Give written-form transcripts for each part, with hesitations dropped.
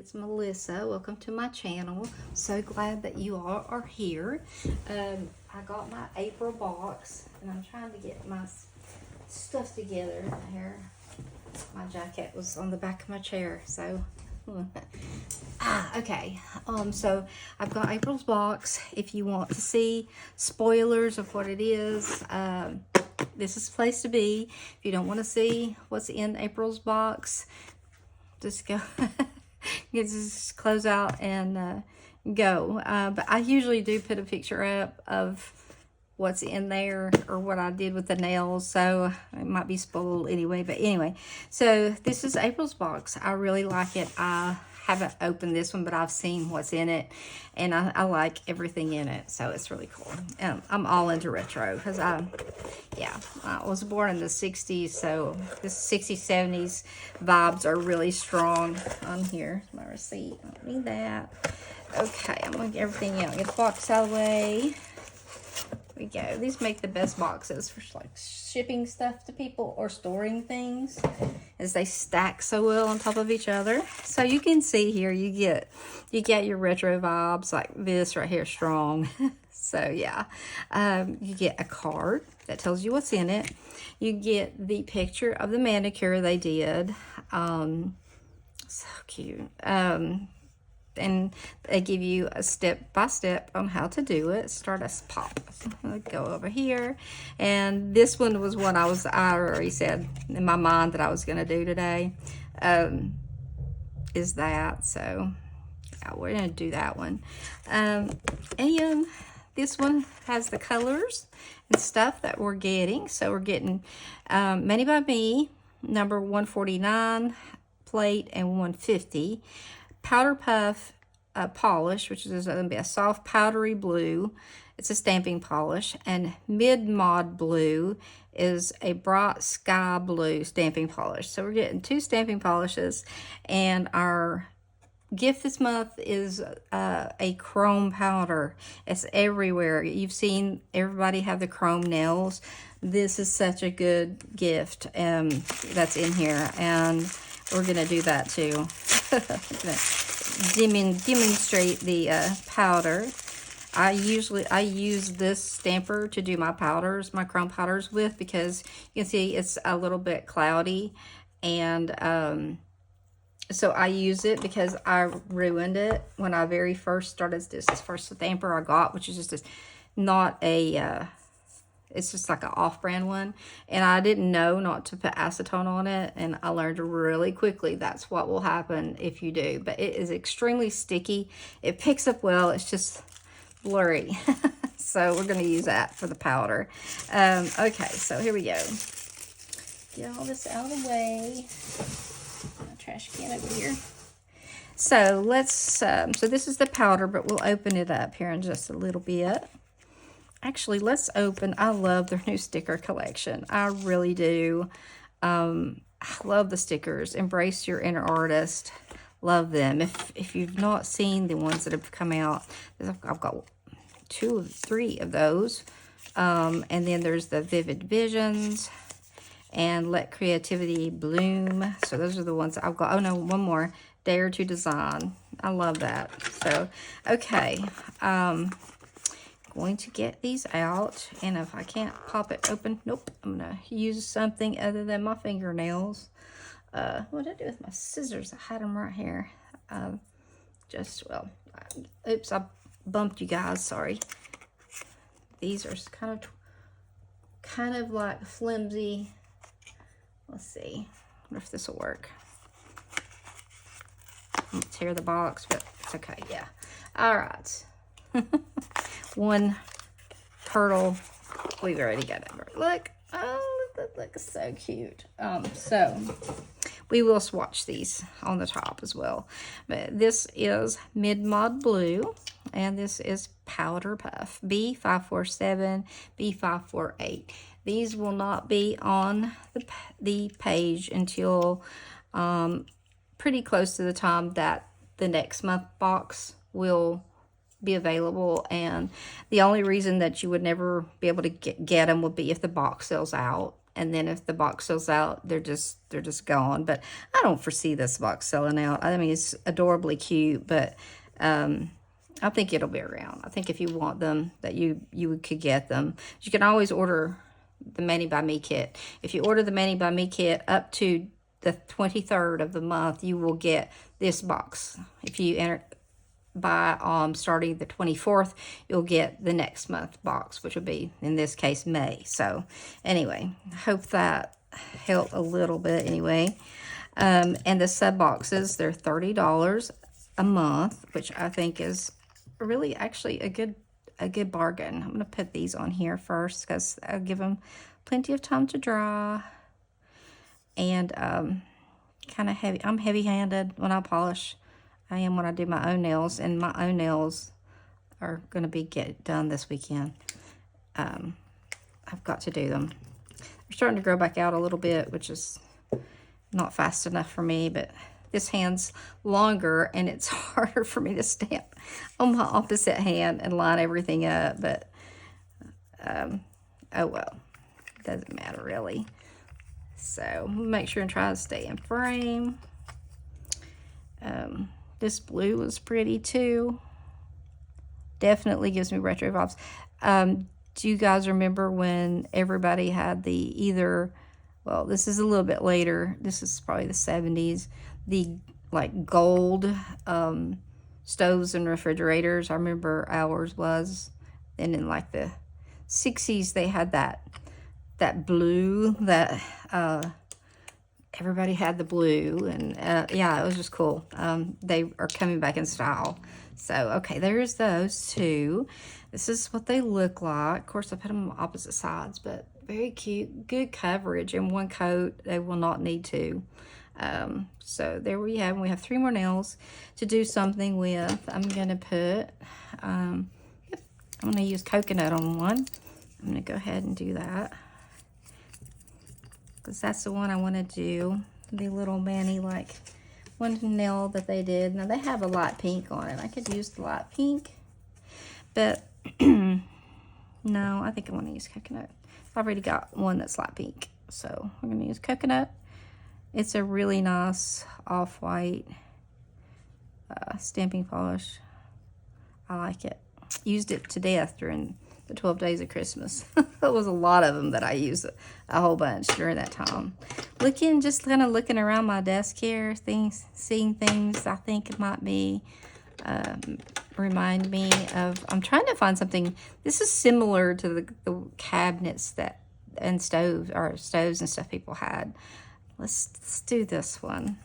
it's Melissa. Welcome to my channel. So glad that you all are here. I got my April box and I'm trying to get my stuff together here. My jacket was on the back of my chair, so okay. So I've got April's box. If you want to see spoilers of what it is, this is the place to be. If you don't want to see what's in April's box, just go. You just close out and go. But I usually do put a picture up of what's in there or what I did with the nails, so it might be spoiled anyway. But anyway, so this is April's box. I really like it. I haven't opened this one, but I've seen what's in it, and I like everything in it, so it's really cool. I'm all into retro because I was born in the 60s, so the 60s, 70s vibes are really strong on here. My receipt, I don't need that. Okay, I'm gonna get everything out. Get the box out of the way. There we go. These make the best boxes for like shipping stuff to people or storing things, as they stack so well on top of each other. So you can see here, you get your retro vibes like this right here, strong. So yeah, you get a card that tells you what's in it. You get the picture of the manicure they did. So cute. And they give you a step-by-step on how to do it. Start us pop. I'll go over here. And this one was one I already said in my mind that I was going to do today. Is that. So, yeah, we're going to do that one. And this one has the colors and stuff that we're getting. So we're getting Mani by Me, number 149 plate and 150. Powder Puff polish, which is going to be a soft powdery blue. It's a stamping polish. And Mid Mod Blue is a bright sky blue stamping polish. So we're getting two stamping polishes. And our gift this month is a chrome powder. It's everywhere. You've seen everybody have the chrome nails. This is such a good gift that's in here. And we're going to do that too. Demonstrate the powder. I use this stamper to do my powders, my chrome powders with, because you can see it's a little bit cloudy, and so I use it because I ruined it when I very first started this first stamper I got, which is just not a it's just like an off-brand one, and I didn't know not to put acetone on it, and I learned really quickly that's what will happen if you do. But it is extremely sticky. It picks up well. It's just blurry. So we're going to use that for the powder. Okay, so here we go. Get all this out of the way. My trash can over here. So let's, so this is the powder, but we'll open it up here in just a little bit. Actually, let's open. I love their new sticker collection. I really do. I love the stickers. Embrace your inner artist. Love them. If you've not seen the ones that have come out, I've got 2 or 3 of those. And then there's the Vivid Visions and Let Creativity Bloom. So those are the ones I've got. Oh no, one more. Dare to Design. I love that. So, okay. Going to get these out, and if I can't pop it open, nope, I'm gonna use something other than my fingernails. What did I do with my scissors? I had them right here. Oops, I bumped you guys, sorry. These are kind of like flimsy. Let's see, I wonder if this will work. I'm gonna tear the box, but it's okay, yeah. All right. One turtle, we've already got it. Look, oh, that looks so cute. So we will swatch these on the top as well. But this is Mid Mod Blue, and this is Powder Puff B547, B548. These will not be on the page until pretty close to the time that the next month box will be available, and the only reason that you would never be able to get them would be if the box sells out. and then if the box sells out, they're just gone. But I don't foresee this box selling out. I mean, it's adorably cute, but I think it'll be around. I think if you want them, that you could get them. You can always order the Mani by Me kit. If you order the Mani by Me kit up to the 23rd of the month, you will get this box. If you enter by starting the 24th, you'll get the next month box, which would be, in this case, May. So anyway, hope that helped a little bit anyway. And the sub boxes, they're $30 a month, which I think is really actually a good bargain. I'm going to put these on here first because I'll give them plenty of time to dry. And kind of heavy. I'm heavy-handed when I polish. I am when I do my own nails, and my own nails are going to be done this weekend. I've got to do them. They're starting to grow back out a little bit, which is not fast enough for me, but this hand's longer, and it's harder for me to stamp on my opposite hand and line everything up, but oh well, doesn't matter really. So make sure and try to stay in frame. This blue was pretty too. Definitely gives me retro vibes. Do you guys remember when everybody had the well, this is a little bit later. This is probably the 70s. The like gold stoves and refrigerators. I remember ours was. And in like the 60s, they had that blue that everybody had the blue, and yeah, it was just cool. They are coming back in style. So okay, there's those two. This is what they look like. Of course, I put them on opposite sides, but very cute. Good coverage in one coat. They will not need two. So there we have. We have 3 more nails to do something with. I'm gonna put I'm gonna use coconut on one. I'm gonna go ahead and do that, because that's the one I want to do. The little Mani, like one nail that they did. Now they have a light pink on it. I could use the light pink, but no, I think I want to use coconut. I've already got one that's light pink, so we're going to use coconut. It's a really nice off-white stamping polish. I like it. Used it to death during the 12 days of Christmas. It was a lot of them that I used a whole bunch during that time. Just kind of looking around my desk here, seeing things I think it might be, remind me of, I'm trying to find something. This is similar to the cabinets and stoves and stuff people had. Let's do this one.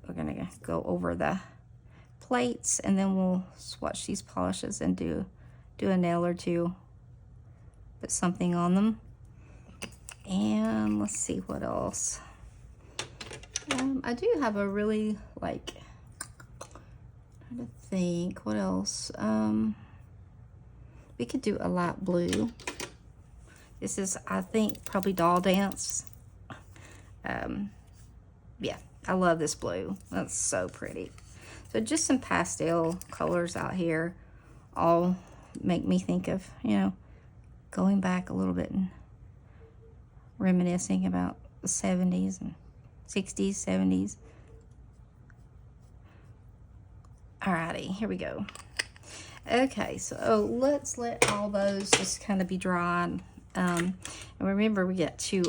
We're gonna go over the plates, and then we'll swatch these polishes and do a nail or two, put something on them. And let's see what else. I do have a really, like, trying to think what else. We could do a light blue. This is, I think, probably Doll Dance. Yeah, I love this blue. That's so pretty. So just some pastel colors out here all make me think of, going back a little bit and reminiscing about the 70s and 60s, 70s. Alrighty, here we go. Okay, so let's let all those just kind of be dry. And remember, we get to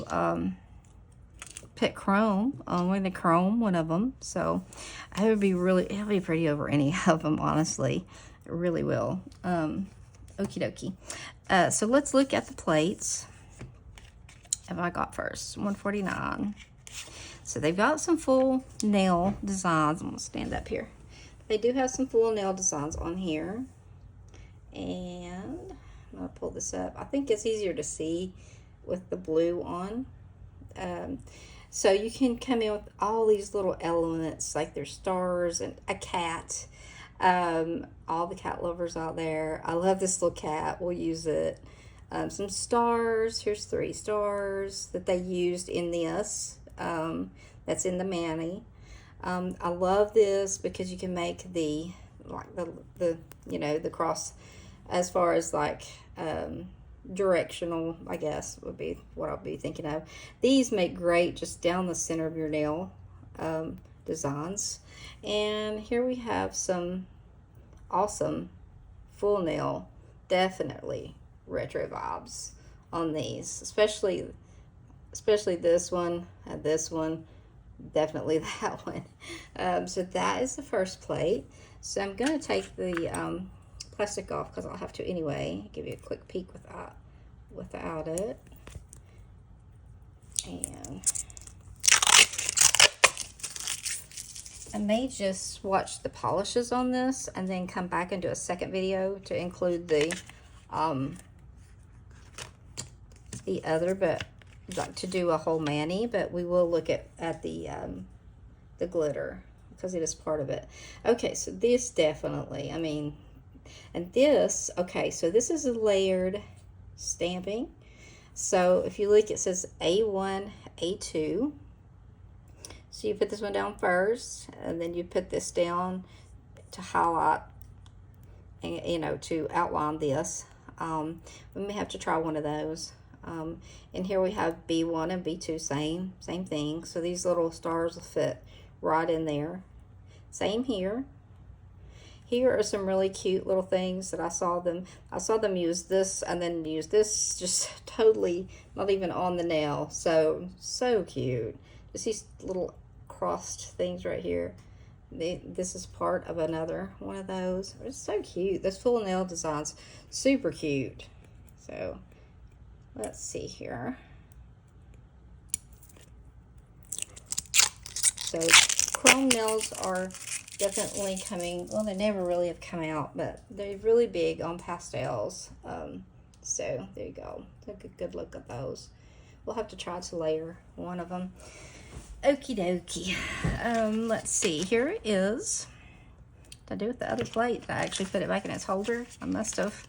put chrome. We're going to chrome one of them. So it'll be pretty over any of them, honestly. It really will. Okie dokie. So let's look at the plates. What have I got first? 149. So they've got some full nail designs. I'm going to stand up here. They do have some full nail designs on here. And I'm going to pull this up. I think it's easier to see with the blue on. So you can come in with all these little elements, like there's stars and a cat. All the cat lovers out there. I love this little cat. We'll use it. Some stars. Here's 3 stars that they used in this. That's in the Mani. I love this because you can make the cross as far as like directional, I guess, would be what I'll be thinking of. These make great just down the center of your nail designs. And here we have some awesome full nail, definitely retro vibes on these, especially this one and this one, definitely that one. So that is the first plate. So I'm going to take the plastic off because I'll have to anyway. Give you a quick peek without it. And I may just watch the polishes on this and then come back and do a second video to include the other, but like to do a whole mani, but we will look at the glitter because it is part of it. Okay, so this definitely, I mean, and this, okay, so this is a layered stamping. So if you look, it says A1, A2. So you put this one down first, and then you put this down to highlight, and you know, to outline this. We may have to try one of those. And here we have B1 and B2, same thing. So these little stars will fit right in there. Same here. Here are some really cute little things that I saw them use this and then use this, just totally not even on the nail. So cute. Just these little crossed things right here. This is part of another one of those. It's so cute. This full nail design's super cute. So let's see here. So chrome nails are definitely coming. Well, they never really have come out, but they're really big on pastels. So there you go. Take a good look at those. We'll have to try to layer one of them. Okie dokie. Let's see. Here it is. What did I do with the other plate? Did I actually put it back in its holder? I must have.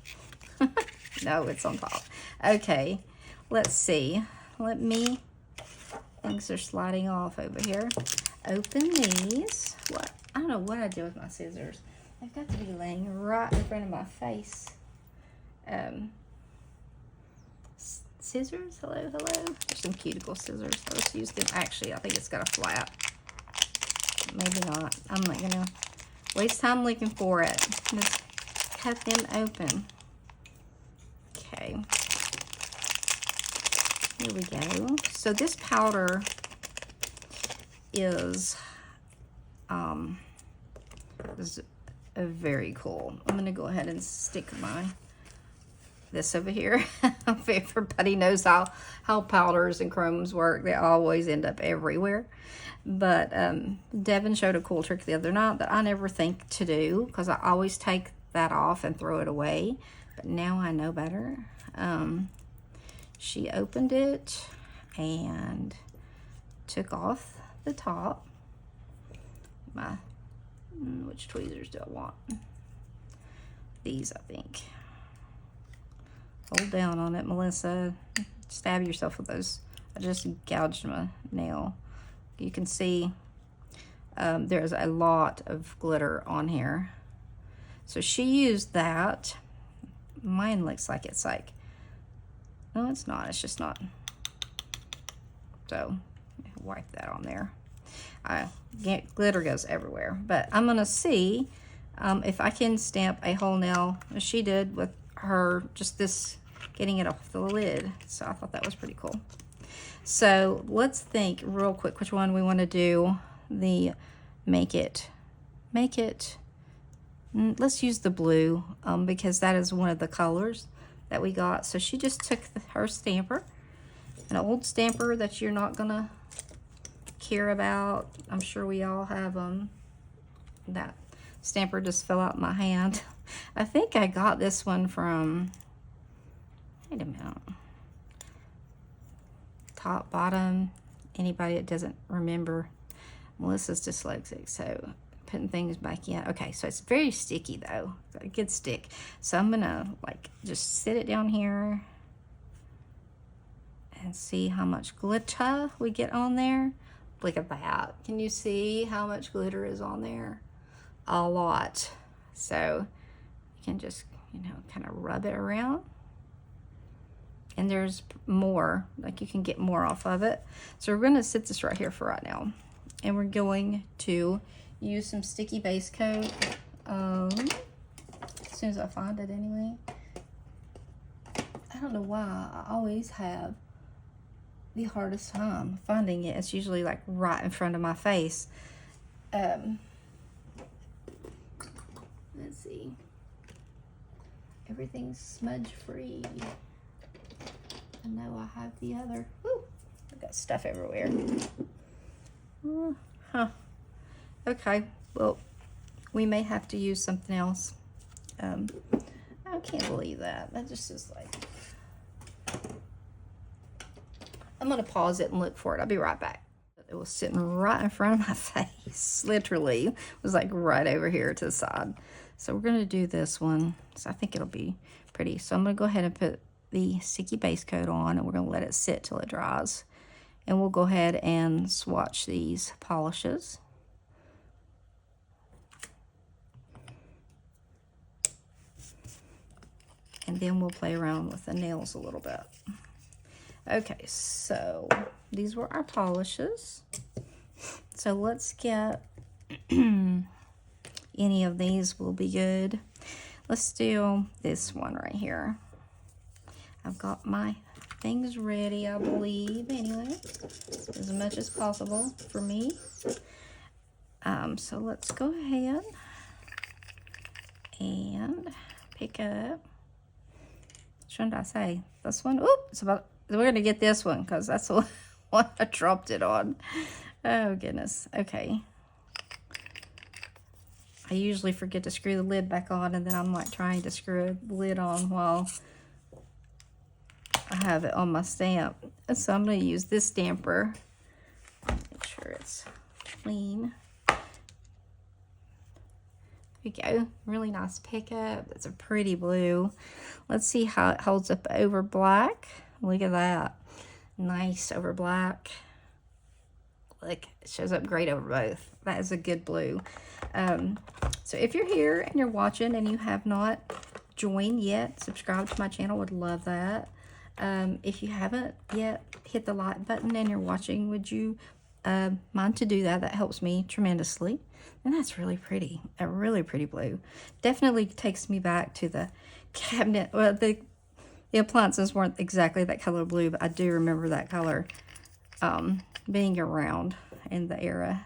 No, it's on top. Okay. Let's see. Things are sliding off over here. Open these. What? I don't know what I do with my scissors. They've got to be laying right in front of my face. Scissors? Hello. There's some cuticle scissors. Let's use them. Actually, I think it's got a flat. Maybe not. I'm not going to waste time looking for it. Let's cut them open. Okay. Here we go. So this powder is very cool. I'm going to go ahead and stick this over here. Everybody knows how powders and chromes work. They always end up everywhere. But Devin showed a cool trick the other night that I never think to do because I always take that off and throw it away. But now I know better. She opened it and took off the top. Which tweezers do I want? These, I think. Hold down on it, Melissa. Stab yourself with those. I just gouged my nail. You can see there's a lot of glitter on here. So she used that. Mine looks like it's like, no, it's not. It's just not. So wipe that on there. Glitter goes everywhere. But I'm going to see if I can stamp a whole nail as she did with her, just this, getting it off the lid. So I thought that was pretty cool. So let's think real quick which one we want to do. The make it. Let's use the blue because that is one of the colors that we got. So she just took her stamper, an old stamper that you're not gonna care about. I'm sure we all have them. That stamper just fell out my hand. I think I got this one from, wait a minute, top, bottom, anybody that doesn't remember. Melissa's dyslexic, so putting things back in. Okay, so it's very sticky though, a good stick. So I'm gonna like just sit it down here and see how much glitter we get on there. Look at that. Can you see how much glitter is on there? A lot. So you can just, you know, kind of rub it around. and there's more, like you can get more off of it. So we're gonna sit this right here for right now, and we're going to use some sticky base coat as soon as I find it anyway. I don't know why I always have the hardest time finding it. It's usually like right in front of my face. Let's see. Everything's smudge free. I know I have the other. Woo! I've got stuff everywhere. Okay, well, we may have to use something else. I can't believe that. That just is like... I'm gonna pause it and look for it. I'll be right back. It was sitting right in front of my face. Literally, it was like right over here to the side. So we're gonna do this one. So I think it'll be pretty. So I'm gonna go ahead and put the sticky base coat on, and we're gonna let it sit till it dries. And we'll go ahead and swatch these polishes. And then we'll play around with the nails a little bit. Okay, so these were our polishes. So let's get, any of these will be good. Let's do this one right here. I've got my things ready, I believe, anyway, as much as possible for me. So let's go ahead and pick up, which one did I say? This one? Oop, it's about, we're gonna get this one because that's the one I dropped it on. Oh goodness. Okay. I usually forget to screw the lid back on, and then I'm like trying to screw the lid on while I have it on my stamp. So I'm going to use this stamper. Make sure it's clean. There we go. Really nice pickup. That's a pretty blue. Let's see how it holds up over black. Look at that. Nice over black. Look, it shows up great over both. That is a good blue. So if you're here and you're watching and you have not joined yet, subscribe to my channel. Would love that. If you haven't yet hit the like button and you're watching, would you mind to do that? That helps me tremendously. And that's really pretty. A really pretty blue. Definitely takes me back to the cabinet. Well, the appliances weren't exactly that color blue, but I do remember that color being around in the era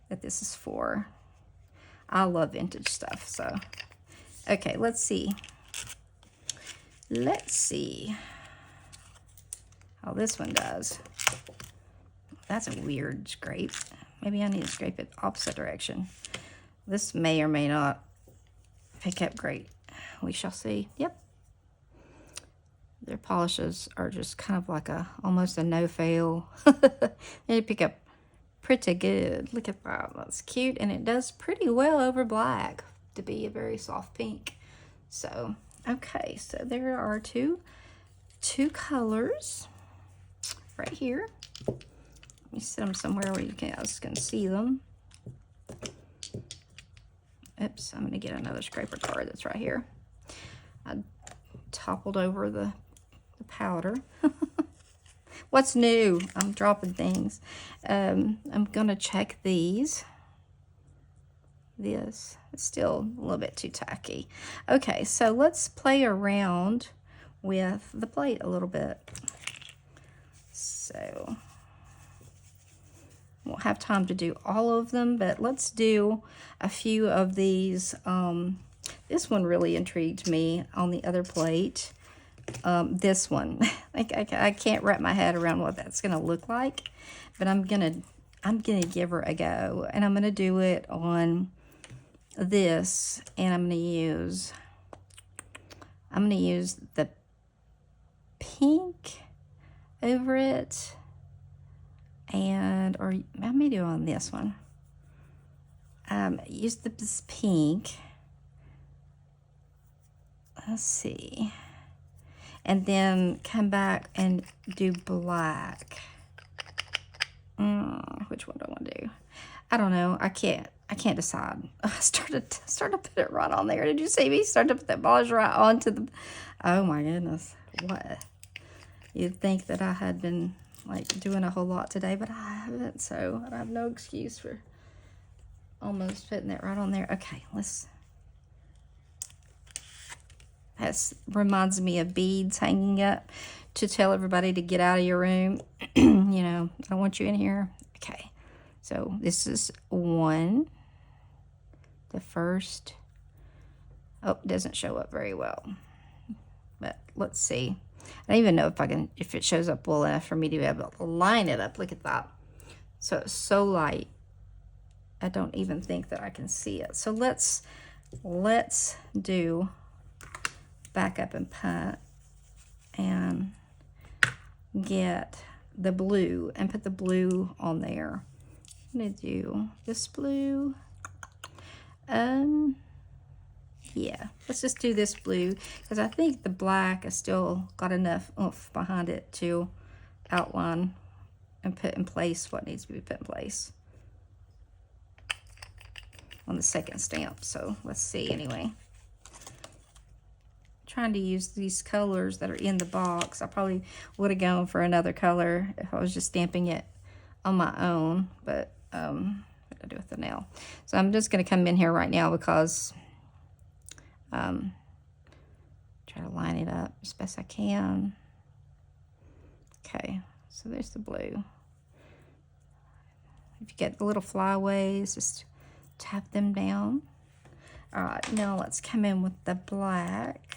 that this is for. I love vintage stuff, so. Okay, let's see. Let's see how this one does. That's a weird scrape. Maybe I need to scrape it opposite direction. This may or may not pick up great. We shall see. Yep. Their polishes are just kind of like almost a no-fail. They pick up pretty good. Look at that. That's cute. And it does pretty well over black to be a very soft pink. So, okay. So there are two colors right here. Let me set them somewhere where you guys can see them. Oops. I'm going to get another scraper card that's right here. I toppled over the powder. What's new? I'm dropping things. I'm gonna check these. This is still a little bit too tacky. Okay, so let's play around with the plate a little bit. So won't have time to do all of them, but let's do a few of these. This one really intrigued me on the other plate. This one, I can't wrap my head around what that's gonna look like, but I'm gonna give her a go, and I'm gonna do it on this, and I'm gonna use the pink over it, or I may do it on this one. Use this pink. Let's see. And then come back and do black. Which one do I want to do? I don't know. I can't decide. I started to put it right on there. Did you see me? Started to put that polish right onto the... Oh my goodness. What? You'd think that I had been like doing a whole lot today, but I haven't, so I have no excuse for almost putting it right on there. Okay, that reminds me of beads hanging up to tell everybody to get out of your room. You know, I don't want you in here. Okay, so this is one. The first, oh, it doesn't show up very well, but let's see. I don't even know if it shows up well enough for me to be able to line it up. Look at that. So it's so light. I don't even think that I can see it. So let's do back up and punt and get the blue and put the blue on there. I'm gonna do this blue. Yeah, let's just do this blue because I think the black has still got enough oomph behind it to outline and put in place what needs to be put in place on the second stamp. So let's see anyway. Trying to use these colors that are in the box. I probably would have gone for another color if I was just stamping it on my own, but what do I do with the nail? So I'm just going to come in here right now because try to line it up as best I can. Okay, so there's the blue. If you get the little flyaways, just tap them down. All right, now let's come in with the black.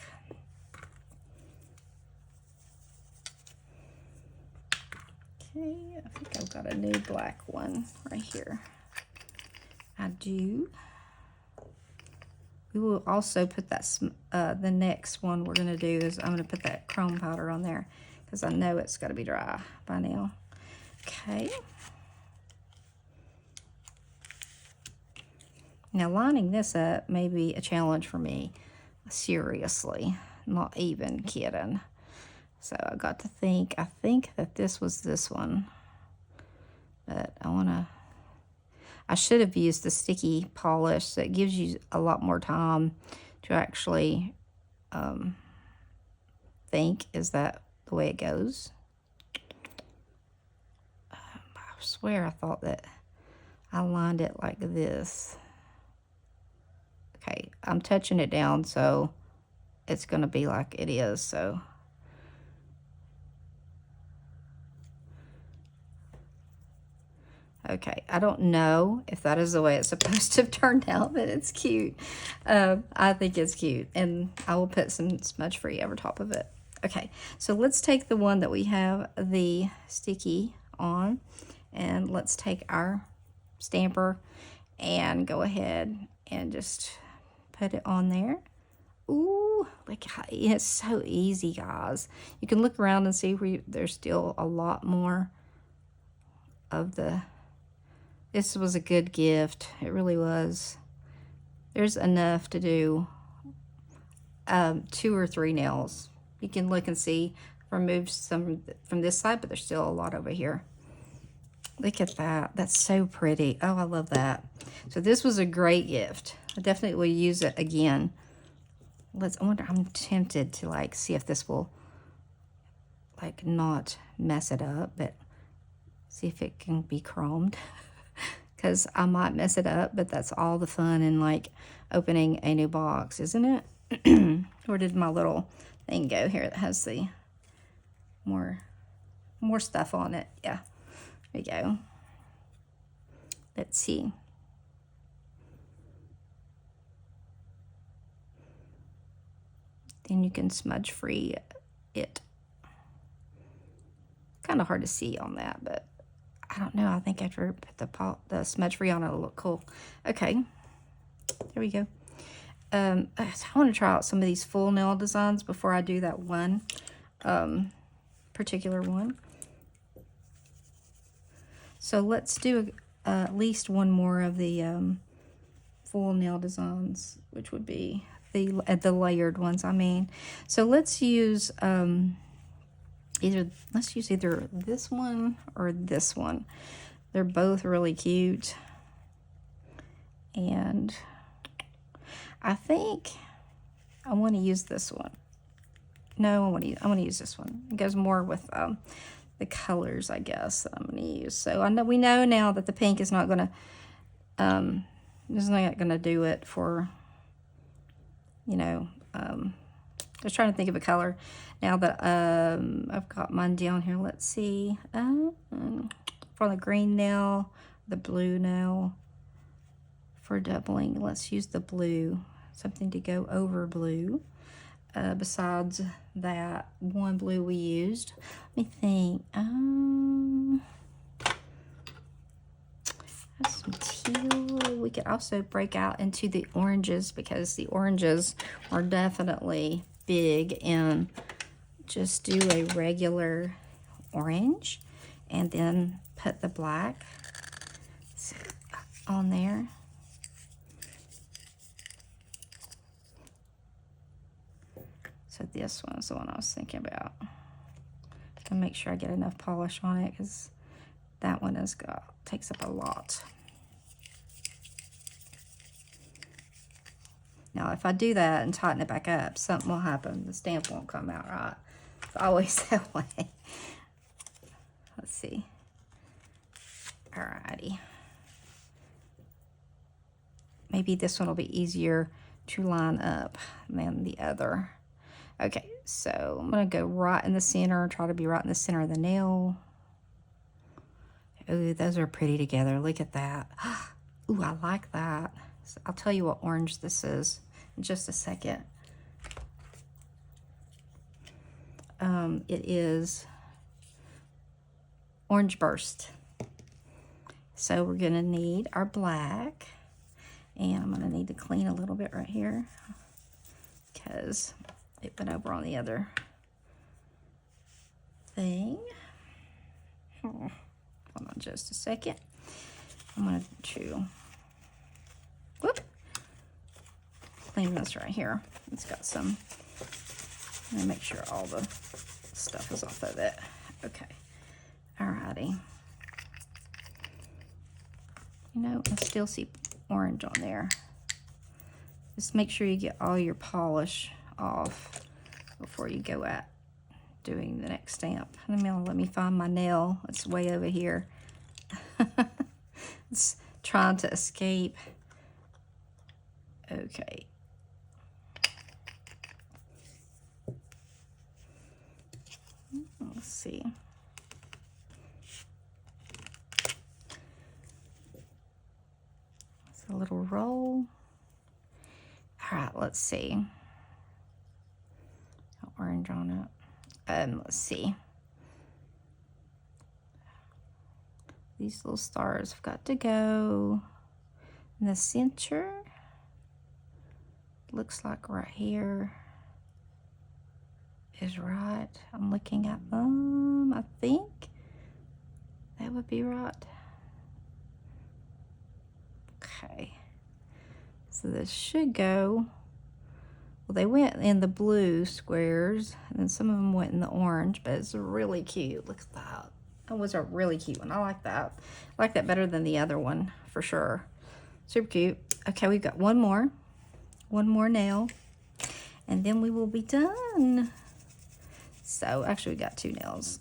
Okay, I think I've got a new black one right here. I do. We will also put that, the next one we're going to do is I'm going to put that chrome powder on there because I know it's got to be dry by now. Okay. Now lining this up may be a challenge for me. Seriously, not even kidding. So I got to think, I think that this was this one. But I should have used the sticky polish that gives you a lot more time to actually think, is that the way it goes? I swear I thought that I lined it like this. Okay, I'm touching it down, so it's going to be like it is, so. Okay, I don't know if that is the way it's supposed to have turned out, but it's cute. I think it's cute, and I will put some smudge free over top of it. Okay, so let's take the one that we have the sticky on, and let's take our stamper and go ahead and just put it on there. Ooh, look how it's so easy, guys. You can look around and see where there's still a lot more of the. This was a good gift. It really was. There's enough to do 2 or 3 nails. You can look and see. Remove some from this side, but there's still a lot over here. Look at that. That's so pretty. Oh, I love that. So this was a great gift. I definitely will use it again. I wonder, I'm tempted to like see if this will like not mess it up, but see if it can be chromed. Because I might mess it up, but that's all the fun in like opening a new box, isn't it? Where did my little thing go here that has the more stuff on it? Yeah, there you go. Let's see. Then you can smudge free it. Kind of hard to see on that, but I don't know. I think after I put the smudge free on, it'll look cool. Okay, there we go. I want to try out some of these full nail designs before I do that one particular one. So let's do at least one more of the full nail designs, which would be the layered ones. I mean, so let's use either this one or this one. They're both really cute, and I think I want to use this one. No, I'm gonna use this one. It goes more with the colors, I guess, that I'm gonna use. So I know we know now that the pink is not gonna do it for, you know, I was trying to think of a color now that I've got mine down here. Let's see, for the green nail, the blue nail. For doubling, let's use the blue, something to go over blue. Besides that one blue we used, let me think. That's some teal. We could also break out into the oranges because the oranges are definitely big, and just do a regular orange and then put the black on there. So this one's the one I was thinking about. To make sure I get enough polish on it, because that one takes up a lot. Now, if I do that and tighten it back up, something will happen. The stamp won't come out right. It's always that way. Let's see. Alrighty. Maybe this one will be easier to line up than the other. Okay, so I'm going to go right in the center, try to be right in the center of the nail. Ooh, those are pretty together. Look at that. Ooh, I like that. So I'll tell you what orange this is in just a second. It is Orange Burst. So we're going to need our black. And I'm going to need to clean a little bit right here because it went over on the other thing. Hold on just a second. I'm going to clean this right here. It's got some, I'm going to make sure all the stuff is off of it. Okay. Alrighty. You know, I still see orange on there. Just make sure you get all your polish off before you go at doing the next stamp. Let me find my nail. It's way over here. It's trying to escape. Okay. Let's see. It's a little roll. All right, let's see. Orange on it. Let's see. These little stars have got to go in the center. Looks like right here is right. I'm looking at them. I think that would be right. Okay. So this should go. Well, they went in the blue squares, and then some of them went in the orange, but it's really cute. Look at that. That was a really cute one. I like that. I like that better than the other one, for sure. Super cute. Okay, we've got one more nail, and then we will be done. So, actually, we got two nails.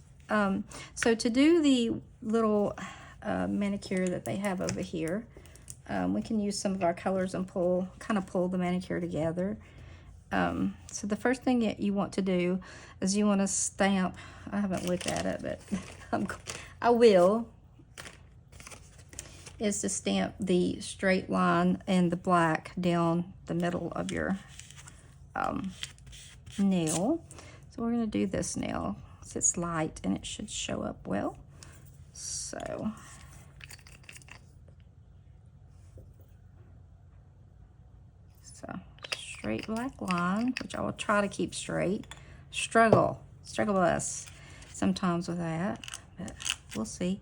So, to do the little manicure that they have over here, we can use some of our colors and kind of pull the manicure together. So the first thing that you want to do is you want to stamp. I haven't looked at it, but I will. Is to stamp the straight line and the black down the middle of your nail. So we're going to do this nail. So it's light and it should show up well. So straight black line, which I will try to keep straight. Struggle us sometimes with that, but we'll see.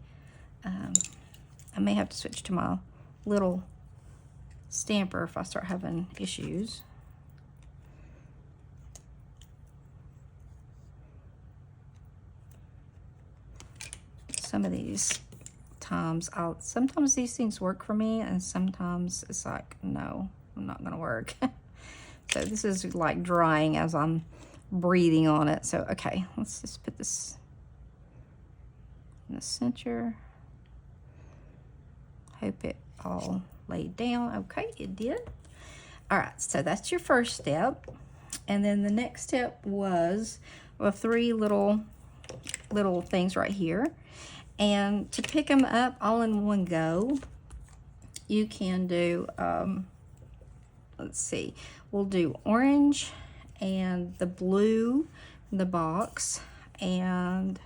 I may have to switch to my little stamper if I start having issues. Some of these times, sometimes these things work for me, and sometimes it's like, no, I'm not gonna work. So this is like drying as I'm breathing on it. So, okay, let's just put this in the center. Hope it all laid down. Okay, it did. All right, so that's your first step. And then the next step was, well, 3 little things right here. And to pick them up all in one go, you can do, let's see, we'll do orange and the blue in the box, and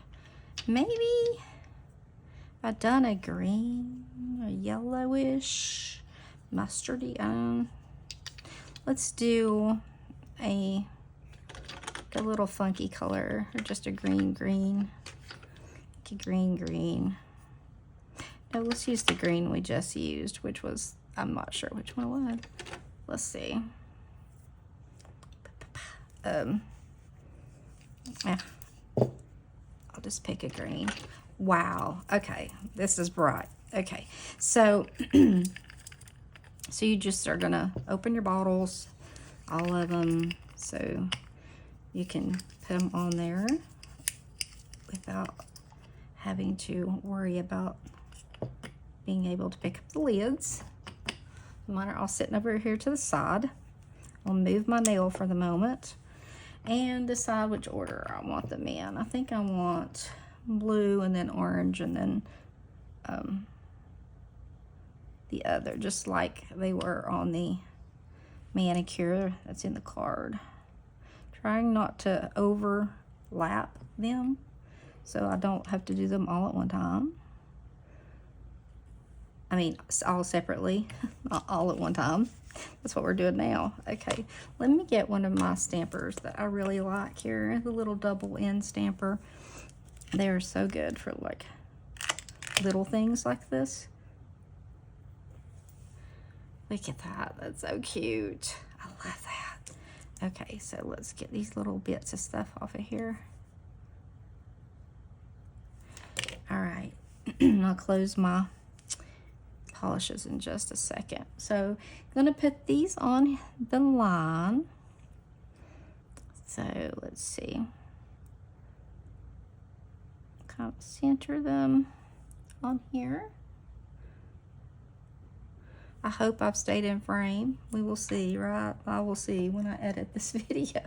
maybe I've done a green, a yellowish, mustardy. Let's do a little funky color, or just a green. A green. No, let's use the green we just used, which was, I'm not sure which one it was. Let's see. Yeah, I'll just pick a green. Wow. Okay, this is bright. Okay, so so you just are gonna open your bottles, all of them, so you can put them on there without having to worry about being able to pick up the lids. Mine are all sitting over here to the side. I'll move my nail for the moment and decide which order I want them in. I think I want blue and then orange and then the other, just like they were on the manicure that's in the card. Trying not to overlap them so I don't have to do them all at one time. I mean, all separately, not all at one time. That's what we're doing now. Okay, let me get one of my stampers that I really like here, the little double end stamper. They are so good for like little things like this. Look at that, that's so cute. I love that. Okay, so let's get these little bits of stuff off of here. All right, I'll close my polishes in just a second. So I'm gonna put these on the line. So let's see. Kind of center them on here. I hope I've stayed in frame. We will see, right? I will see when I edit this video.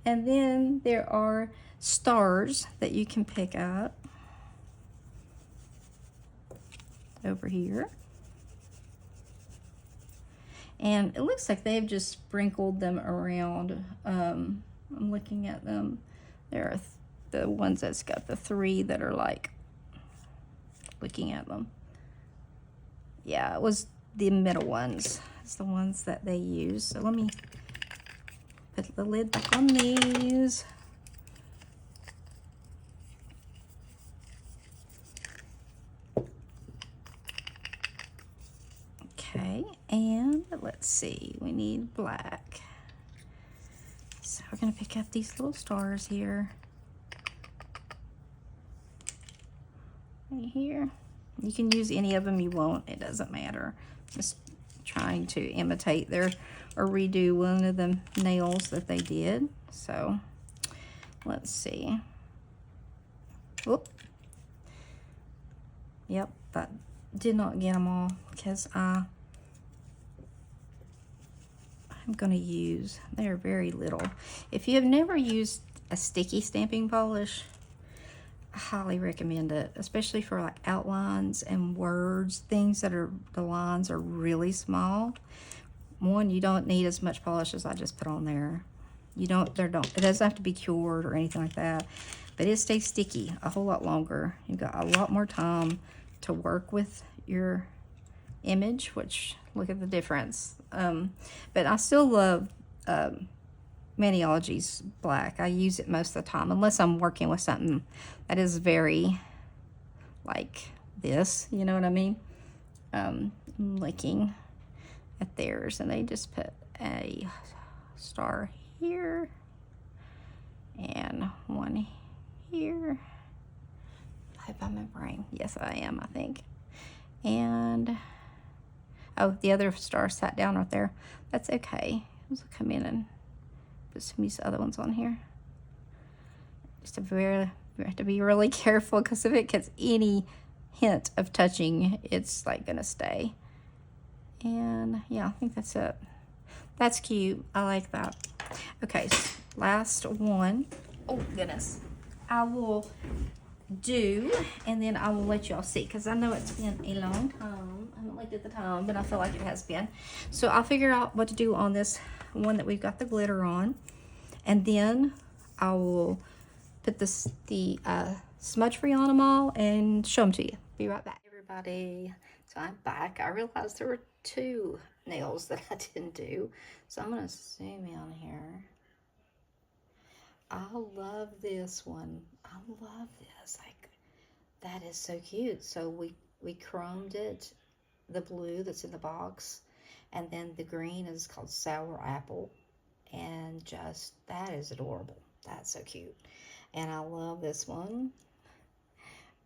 And then there are stars that you can pick up over here. And it looks like they've just sprinkled them around. I'm looking at them. There are the ones that's got the 3 that are like, looking at them. Yeah, it was the middle ones. It's the ones that they use. So let me put the lid back on these. Okay, and let's see, we need black. So we're gonna pick up these little stars here. Right here. You can use any of them you want, it doesn't matter. Just trying to imitate or redo one of the nails that they did. So let's see. Whoop. Yep, that did not get them all because I'm gonna use, they're very little. If you have never used a sticky stamping polish, I highly recommend it, especially for like outlines and words, things that are, the lines are really small. One, you don't need as much polish as I just put on there. It doesn't have to be cured or anything like that, but it stays sticky a whole lot longer. You've got a lot more time to work with your image, which, look at the difference. But I still love Maniology's black. I use it most of the time, unless I'm working with something that is very like this, you know what I mean? I'm looking at theirs, and they just put a star here and one here. I hope I'm in frame. Yes, I am, I think. And oh, the other star sat down right there. That's okay. Let's come in and put some of these other ones on here. Just you have to be really careful, because if it gets any hint of touching, it's like gonna stay. And yeah, I think that's it. That's cute. I like that. Okay, so last one. Oh goodness. I will do, and then I will let y'all see, because I know it's been a long time. I haven't looked at the time, but I feel like it has been. So I'll figure out what to do on this one that we've got the glitter on, and then I will put the smudge free on them all and show them to you. Be right back, everybody. So I'm back. I realized there were 2 nails that I didn't do, so I'm gonna zoom in here. I love this one. I love this. Like, that is so cute. So we chromed it, the blue that's in the box, and then the green is called Sour Apple, and just, that is adorable. That's so cute. And I love this one.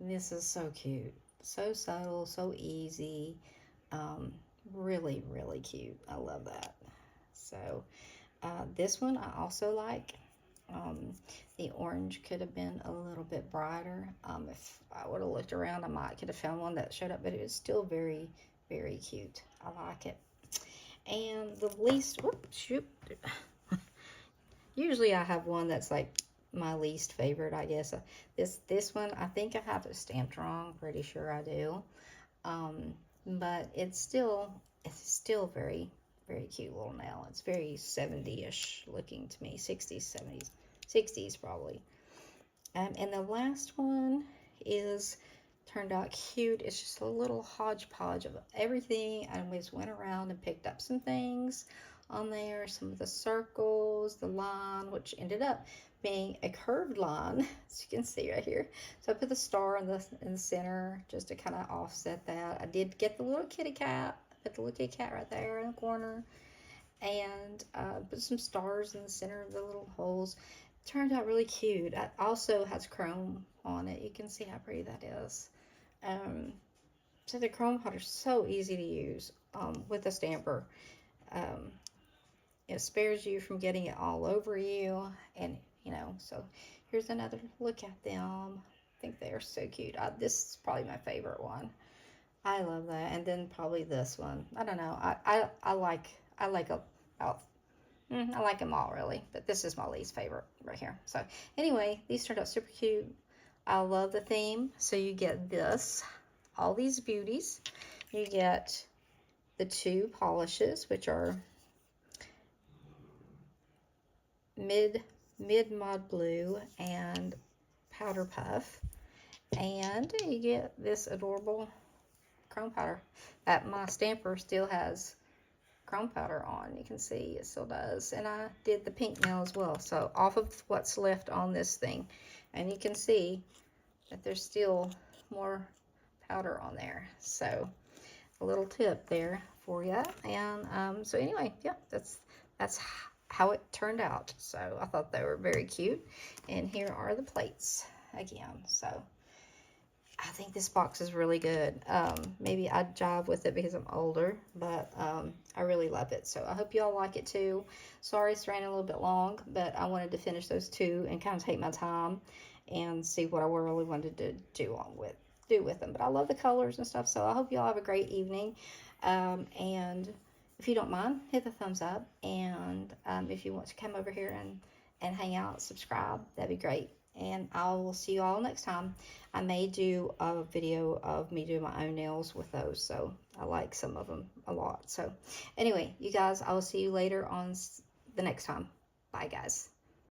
This is so cute. So subtle, so easy. Really, really cute. I love that. So this one I also like. The orange could have been a little bit brighter. If I would have looked around, I could have found one that showed up, but it was still very, very cute. I like it. And the least, whoops, shoot. Usually I have one that's like my least favorite, I guess. This one, I think I have it stamped wrong. Pretty sure I do. But it's still very, very cute little nail. It's very 70-ish looking to me. 60s, 70s, 60s probably. And the last one turned out cute. It's just a little hodgepodge of everything. I just went around and picked up some things on there. Some of the circles, the line, which ended up being a curved line, as you can see right here. So I put the star in the center just to kind of offset that. I did get the little kitty cat. I put the little kitty cat right there in the corner, and put some stars in the center of the little holes. It turned out really cute. It also has chrome on it. You can see how pretty that is. So the chrome powder is so easy to use with a stamper. It spares you from getting it all over you, and so here's another look at them. I think they are so cute. This is probably my favorite one. I love that. And then probably this one. I don't know. I like them all really, but this is my least favorite right here. So anyway, these turned out super cute. I love the theme. So you get all these beauties. You get the 2 polishes, which are mid mod blue and powder puff, and you get this adorable chrome powder that my stamper still has chrome powder on. You can see it still does. And I did the pink nail as well, so off of what's left on this thing, and you can see that there's still more powder on there. So a little tip there for you. And so anyway, yeah, that's how it turned out. So I thought they were very cute. And here are the plates again. So I think this box is really good. Maybe I'd jive with it because I'm older, but I really love it. So I hope you all like it too. Sorry it's ran a little bit long, but I wanted to finish those 2 and kind of take my time and see what I really wanted to do with them. But I love the colors and stuff. So I hope you all have a great evening. And if you don't mind, hit the thumbs up. And if you want to come over here and hang out, subscribe, that'd be great. And I will see you all next time. I may do a video of me doing my own nails with those. So I like some of them a lot. So anyway, you guys, I will see you later on the next time. Bye, guys.